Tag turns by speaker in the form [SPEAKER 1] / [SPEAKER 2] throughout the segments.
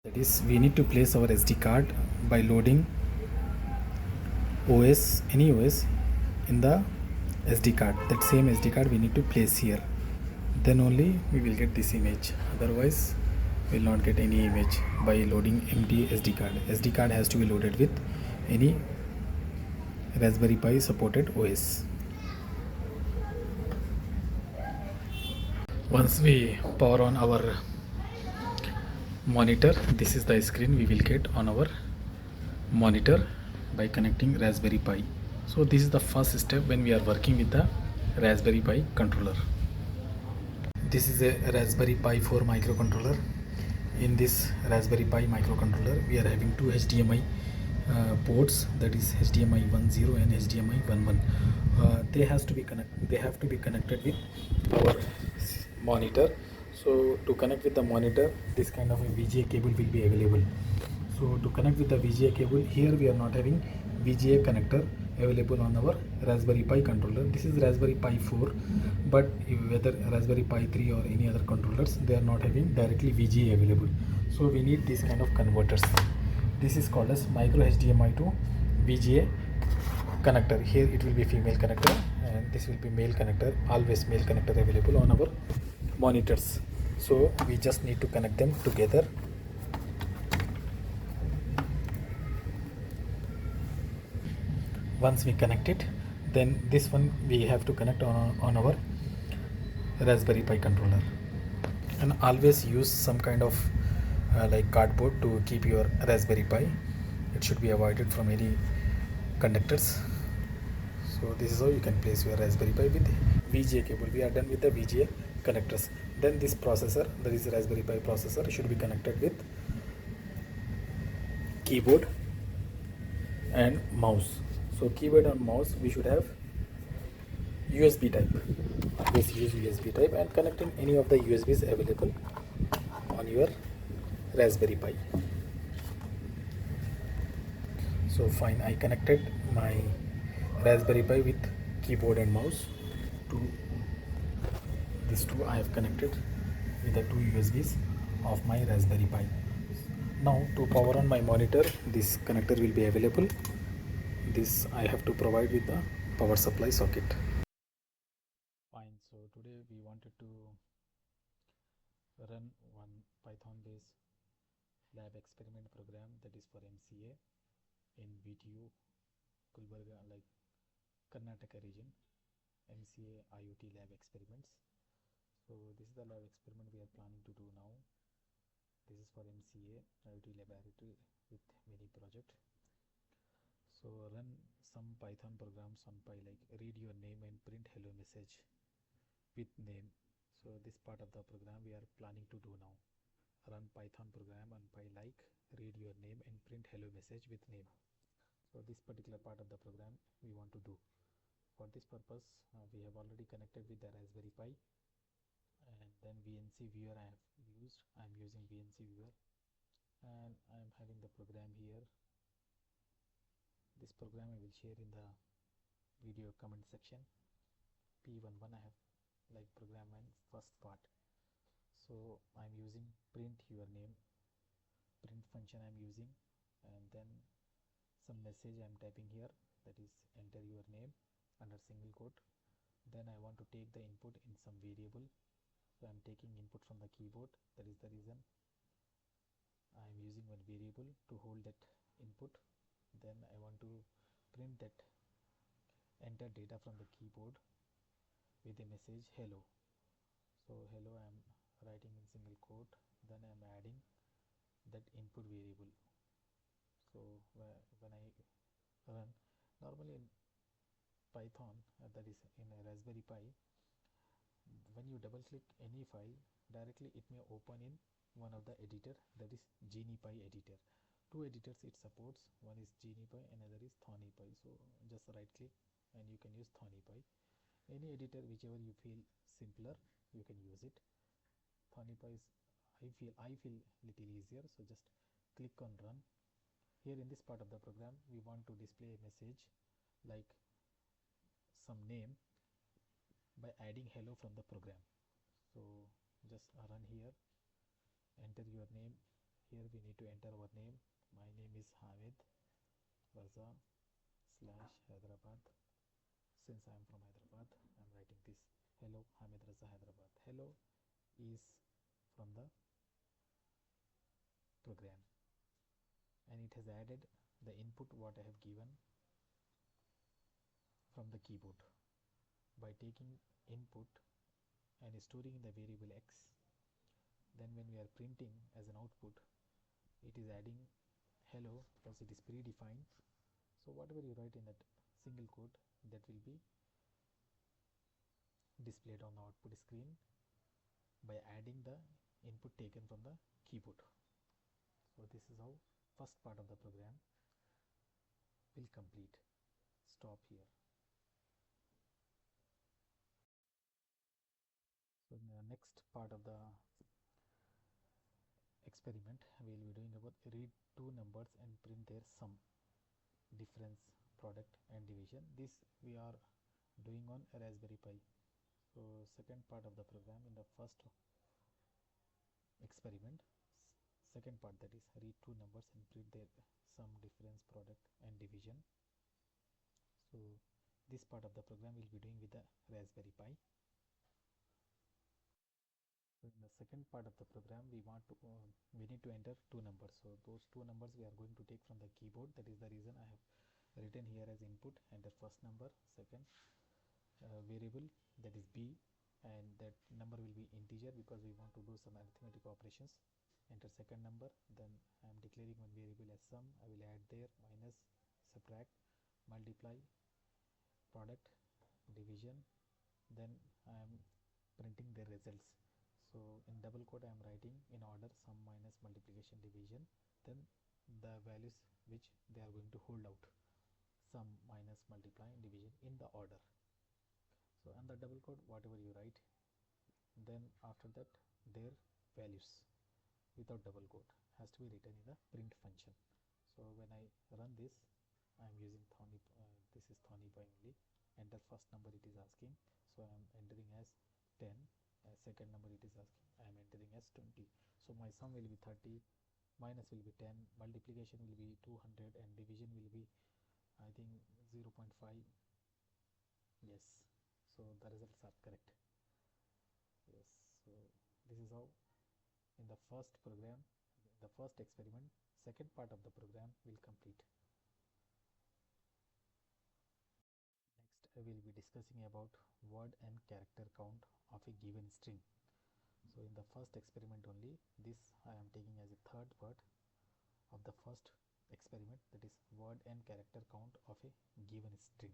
[SPEAKER 1] That is, we need to place our SD card by loading OS, any OS, in the SD card. That same SD card we need to place here. Then only we will get this image. Otherwise, we will not get any image by loading empty SD card. SD card has to be loaded with any Raspberry Pi supported OS. Once we power on our monitor, this is the screen we will get on our monitor by connecting Raspberry Pi. So this is the first step when we are working with the Raspberry Pi controller. This is a Raspberry Pi 4 microcontroller. In this Raspberry Pi microcontroller, we are having two HDMI ports, that is HDMI 1.0 and HDMI 1.1. They have to be connected with our monitor. So to connect with the monitor, this kind of a VGA cable will be available. So to connect with the VGA cable, here we are not having VGA connector available on our Raspberry Pi controller. This is Raspberry Pi 4, but whether Raspberry Pi 3 or any other controllers, they are not having directly VGA available. So we need this kind of converters. This is called as micro HDMI to VGA connector. Here it will be female connector and this will be male connector, always male connector available on our monitors. So we just need to connect them together. Once we connect it, then this one we have to connect on our Raspberry Pi controller, and always use some kind of like cardboard to keep your Raspberry Pi. It should be avoided from any conductors. So this is how you can place your Raspberry Pi with VGA cable. We are done with the VGA connectors. Then this processor, that is the Raspberry Pi processor, should be connected with keyboard and mouse. So keyboard and mouse, we should have USB type. Always use USB type and connecting any of the USBs available on your Raspberry Pi. So fine, I connected my Raspberry Pi with keyboard and mouse to these two. I have connected with the two USBs of my Raspberry Pi. Now to power on my monitor, this connector will be available. This I have to provide with the power supply socket. Fine, so today we wanted to run one Python based lab experiment program, that is for MCA in VTU Gulbarga, like Karnataka region, MCA IoT lab experiments. So this is the lab experiment we are planning to do now. This is for MCA IoT laboratory with mini project. So run some Python programs on Pi, like read your name and print hello message with name. So this part of the program we are planning to do now. Run Python program on Pi, like read your name and print hello message with name. So this particular part of the program we want to do. For this purpose, we have already connected with the Raspberry Pi, and then VNC viewer I have used. I am using VNC viewer, and I am having the program here. This program I will share in the video comment section. P11 I have like program and first part. So I am using print your name, print function I am using, and then some message I am typing here, that is enter your name under single quote. Then I want to take the input in some variable, so I am taking input from the keyboard. That is the reason I am using one variable to hold that input. Then I want to print that enter data from the keyboard with a message hello. So hello I am writing in single quote, then I am adding that input variable. So when I run, normally in Python, that is in a Raspberry Pi, when you double click any file, directly it may open in one of the editor, that is GeniePy editor. Two editors it supports, one is GeniePy, another is ThonyPy. So just right click and you can use ThonyPy. Any editor whichever you feel simpler, you can use it. ThonyPy is I feel little easier, so just click on run. Here in this part of the program, we want to display a message like some name by adding hello from the program. So just run here, enter your name. Here we need to enter our name. My name is Hamid Raza slash Hyderabad. Since I am from Hyderabad, I am writing this. Hello Hamid Raza Hyderabad. Hello is from the program, and it has added the input what I have given from the keyboard. By taking input and storing in the variable x, then when we are printing as an output, it is adding hello because it is predefined. So whatever you write in that single code, that will be displayed on the output screen by adding the input taken from the keyboard. So this is how first part of the program will complete. Stop here. So in the next part of the experiment, we will be doing about read two numbers and print their sum, difference, product and division. This we are doing on a Raspberry Pi. So second part of the program, in the first experiment, second part, that is read two numbers and print their sum, difference, product and division. So this part of the program we will be doing with the Raspberry Pi. So in the second part of the program, we need to enter two numbers. So those two numbers we are going to take from the keyboard. That is the reason I have written here as input, enter first number, second variable, that is b, and that number will be integer because we want to do some arithmetic operations. Enter second number, then I am declaring one variable as sum. I will add there minus, subtract, multiply, product, division, then I am printing the results. So in double quote I am writing in order sum, minus, multiplication, division, then the values which they are going to hold out, sum, minus, multiply, division in the order. So and the double quote whatever you write, then after that their values without double quote has to be written in the print function. So when I run this, I am using Thorny, this is Thorny only. Enter first number it is asking, so I am entering as 10. Second number it is asking, I am entering as 20. So my sum will be 30, minus will be 10, multiplication will be 200 and division will be I think 0.5. Yes, so the results are correct. Yes, so this is how in the first program, the first experiment, second part of the program will complete. Next I will be discussing about word and character count of a given string. So in the first experiment only, this I am taking as a third part of the first experiment, that is word and character count of a given string.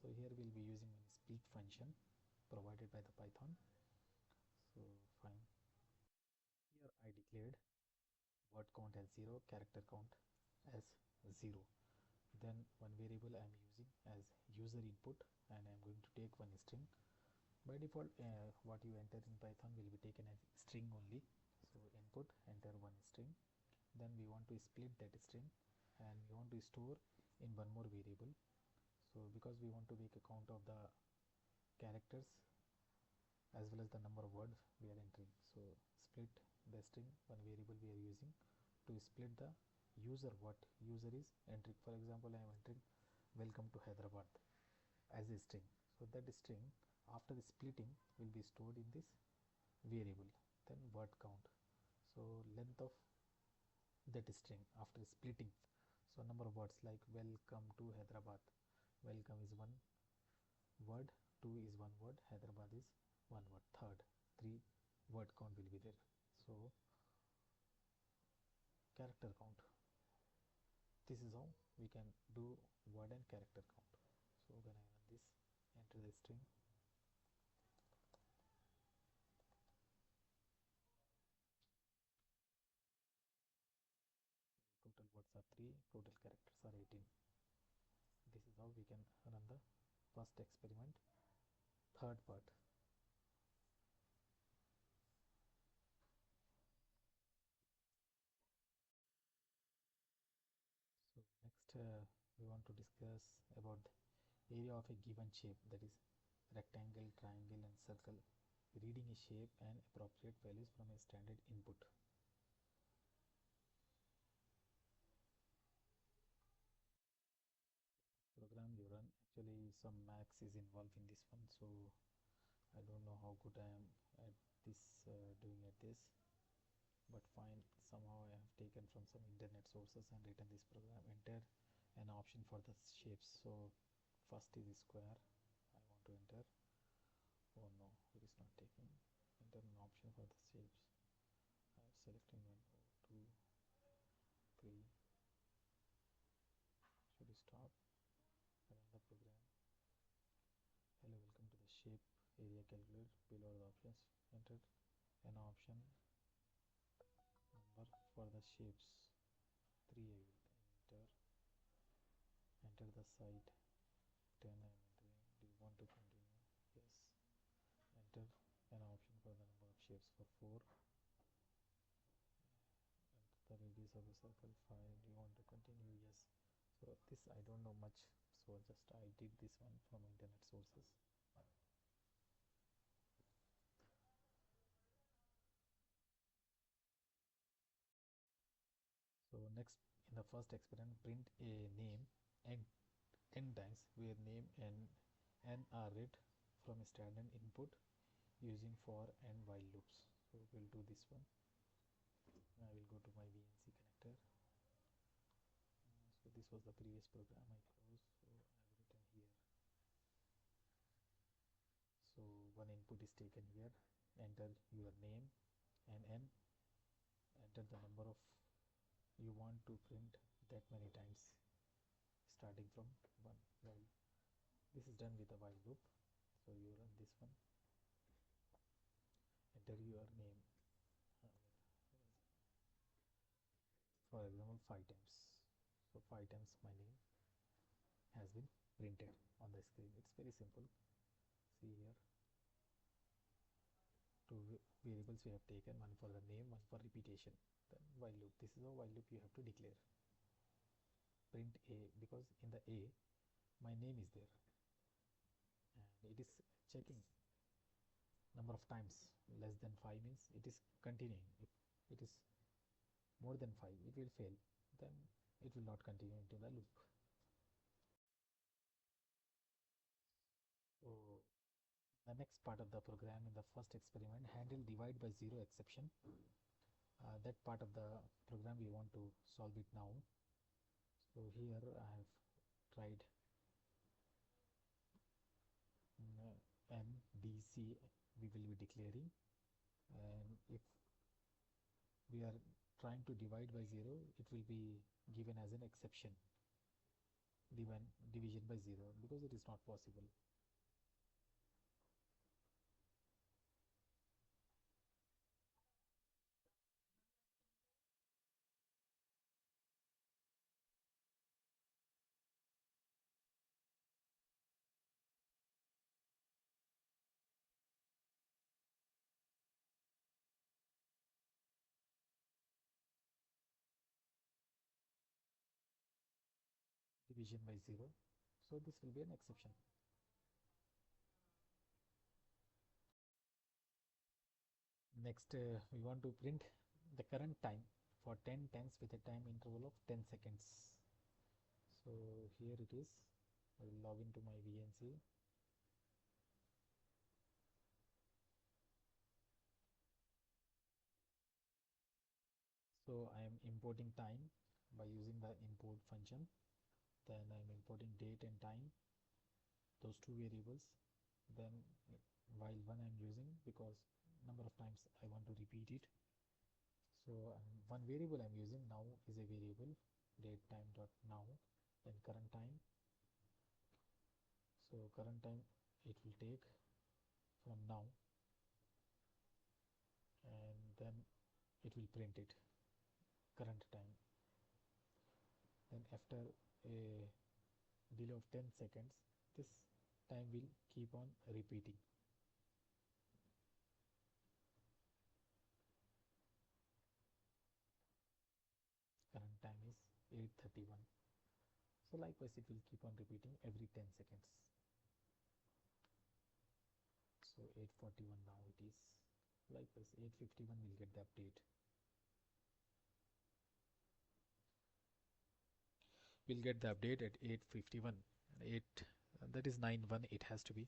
[SPEAKER 1] So here we will be using a split function provided by the Python. So fine. Here I declared word count as 0, character count as 0. Then one variable I am using as user input, and I am going to take one string. By default what you enter in Python will be taken as string only. So input, enter one string, then we want to split that string and we want to store in one more variable. So because we want to make a count of the characters as well as the number of words we are entering, so split the string, one variable we are using to split the user, what user is entering. For example, I am entering welcome to Hyderabad as a string. So that string after the splitting will be stored in this variable. Then word count, so length of that string after splitting. So number of words like welcome to Hyderabad, welcome is one word, to is one word, Hyderabad is one word, third, 3 word count will be there. So character count, this is how we can do word and character count. So when I run this, enter the string, total words are 3, total characters are 18. This is how we can run the first experiment, third part. So next we want to discuss about the area of a given shape, that is rectangle, triangle and circle, reading a shape and appropriate values from a standard input. Actually, some max is involved in this one, so I don't know how good I am at this, doing at this, but fine. Somehow I have taken from some internet sources and written this program. Enter an option for the shapes. So first is square. I want to enter. Oh no, it is not taking. Enter an option for the shapes. I am selecting one, oh, two, three. Should we stop? Run the program. Hello, welcome to the shape area calculator. Below the options, enter an option number for the shapes. 3 I will enter. Enter the site. 10 I am entering. Do you want to continue? Yes. Enter an option for the number of shapes for 4. Enter the radius of the circle 5. Do you want to continue? Yes. So this I don't know much, so just I did this one from internet sources. So next, in the first experiment, print a name and n times where name and n are read from a standard input using for and while loops. So we'll do this one. I will go to my VNC connector. So this was the previous program I closed, so I've written here. So one input is taken here. Enter your name and n. Enter the number of you want to print that many times, starting from 1. While this is done with a while loop, so you run this one. Enter your name, for example 5 times. So 5 times my name has been printed on the screen. It's very simple. See here, two variables we have taken, one for the name, one for repetition. Then while loop, this is a while loop you have to declare. Print a, because in the a my name is there and it is checking number of times. Less than 5 means it is continuing. If it is more than 5 it will fail, then it will not continue into the loop. So the next part of the program, in the first experiment, handle divide by 0 exception. That part of the program we want to solve it now. So here I have tried M, D, C we will be declaring, and if we are trying to divide by 0 it will be given as an exception, division by 0, because it is not possible. Division by 0, so this will be an exception. Next, we want to print the current time for 10 times with a time interval of 10 seconds. So here it is. I will log into my VNC. So I am importing time by using the import function. Then I am importing date and time, those two variables. Then while one I am using because number of times I want to repeat it. So one variable I am using now is a variable date time dot now, then current time. So current time it will take from now, and then it will print it current time. Then after a delay of 10 seconds this time will keep on repeating. Current time is 8:31. So likewise it will keep on repeating every 10 seconds. So 8:41 now it is. Likewise 8:51 will get the update. We'll get the update at 8:51 and that is 9 1 it has to be.